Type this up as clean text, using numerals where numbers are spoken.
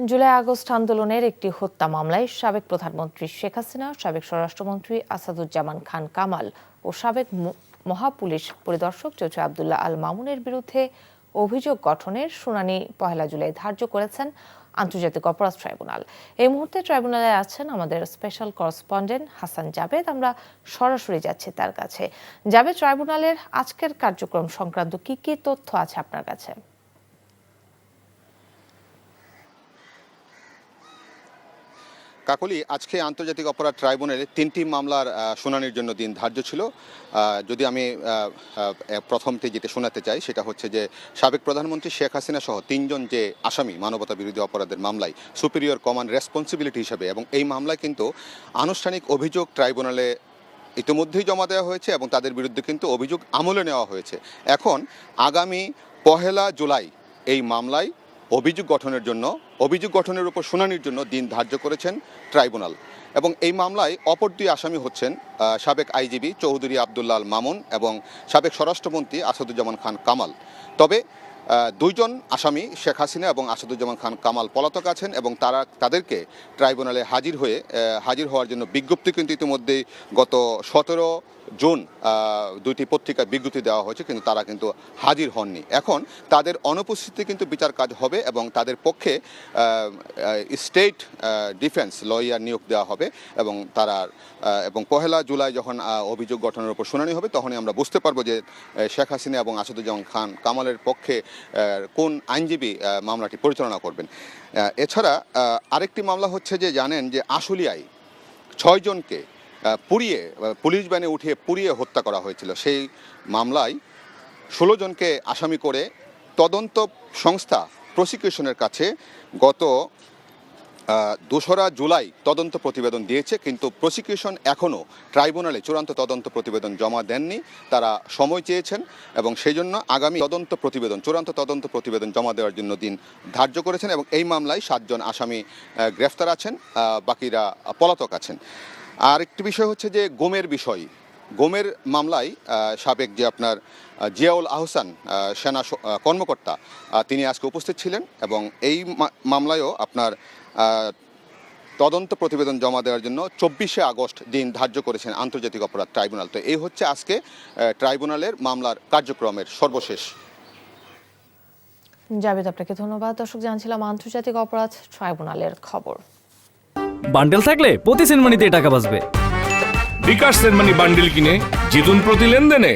July August আন্দোলনের একটি হত্যা মামলায় সাবেক প্রধানমন্ত্রী শেখ হাসিনা, সাবেক স্বরাষ্ট্রমন্ত্রী আসাদুজ্জামান খান কামাল ও সাবেক মহাপুলিশ পরিদর্শক চৌধুরী আবদুল্লাহ আল মামুনের বিরুদ্ধে অভিযোগ গঠনের শুনানি 1 জুলাই ধার্য করেছেন আন্তর্জাতিক অপরাধ ট্রাইব্যুনাল। এই মুহূর্তে ট্রাইব্যুনালে আছেন আমাদের স্পেশাল করেসপন্ডেন্ট হাসান জাবেদ। আমরা সরাসরি যাচ্ছি তার কাছে। জাবেদ, ট্রাইব্যুনালের আজকের কার্যক্রম সংক্রান্ত কি কি তথ্য আছে আপনার কাছে? কাকলি, আজকে আন্তর্জাতিক অপরাধ ট্রাইব্যুনালে 3টি মামলার শুনানির জন্য দিন ধার্য ছিল। যদি আমি প্রথমটি যেটা শোনাতে চাই সেটা হচ্ছে যে সাবেক প্রধানমন্ত্রী শেখ হাসিনা সহ 3জন যে আসামি মানবতা বিরোধী অপরাধের মামলায় সুপিরিয়র কমান্ড রেসপন্সিবিলিটি হিসাবে, এবং এই মামলায় কিন্তু আনুষ্ঠানিক অভিযোগ ট্রাইব্যুনালে ইতিমধ্যেই জমা দেওয়া হয়েছে এবং তাদের বিরুদ্ধে কিন্তু অভিযোগ আমলে নেওয়া হয়েছে। এখন আগামী 1 জুলাই এই মামলায় অভিযোগ গঠনের উপর শুনানির জন্য দিন ধার্য করেছেন ট্রাইব্যুনাল। এবং এই মামলায় অপর 2 আসামি হচ্ছেন সাবেক আইজিবি চৌধুরী আবদুল্লাহ আল মামুন এবং সাবেক স্বরাষ্ট্রমন্ত্রী আসাদুজ্জামান খান কামাল। তবে 2 জন আসামি শেখ হাসিনা এবং আসাদুজ্জামান খান কামাল পলাতক আছেন এবং তাদেরকে ট্রাইব্যুনালে হাজির হওয়ার জন্য বিজ্ঞপ্তি কিন্তু ইতিমধ্যেই গত 17 জুন 2টি পত্রিকায় বিজ্ঞপ্তি দেওয়া হয়েছে, কিন্তু তারা কিন্তু হাজির হননি। এখন তাদের অনুপস্থিতিতে কিন্তু বিচার কাজ হবে এবং তাদের পক্ষে স্টেট ডিফেন্স লয়ার নিয়োগ দেওয়া হবে এবং 1 জুলাই যখন অভিযোগ গঠনের উপর শুনানি হবে তখনই আমরা বুঝতে পারবো যে শেখ হাসিনা এবং আসাদুজ্জামান খান কামালের পক্ষে কোন আইনজীবী মামলাটি পরিচালনা করবেন। এছাড়া আরেকটি মামলা হচ্ছে যে জানেন যে আশুলিয়ায় 6 জনকে পুলিশ ভ্যানে উঠিয়ে পুড়িয়ে হত্যা করা হয়েছিল। সেই মামলায় 16 জনকে আসামি করে তদন্ত সংস্থা প্রসিকিউশনের কাছে গত 2রা জুলাই তদন্ত প্রতিবেদন দিয়েছে, কিন্তু প্রসিকিউশন এখনও ট্রাইব্যুনালে চূড়ান্ত তদন্ত প্রতিবেদন জমা দেননি। তারা সময় চেয়েছেন এবং সেই জন্য আগামী চূড়ান্ত তদন্ত প্রতিবেদন জমা দেওয়ার জন্য দিন ধার্য করেছেন। এবং এই মামলায় 7 জন আসামি গ্রেফতার আছেন, বাকিরা পলাতক আছেন। আর একটি বিষয় হচ্ছে যে গোমের মামলায় সাবেক যে আপনার জিয়াউল আহসান সেনা কর্মকর্তা তিনি আজকে উপস্থিত ছিলেন এবং এই মামলায়ও আপনার তদন্ত প্রতিবেদন জমা দেওয়ার জন্য 24 আগস্ট দিন ধার্য করেছেন আন্তর্জাতিক অপরাধ ট্রাইব্যুনাল। তো এই হচ্ছে আজকে ট্রাইব্যুনালের মামলার কার্যক্রমের সর্বশেষ। জাবেদ, আপনাকে ধন্যবাদ। দর্শক, জানছিলাম আন্তর্জাতিক অপরাধ ট্রাইব্যুনালের খবর। বান্ডেল থাকলে প্রতি সেনমানিতে টাকা বাঁচবে। বিকাশ সেনমানি বান্ডেল কিনে জিতুন প্রতি লেনদেনে।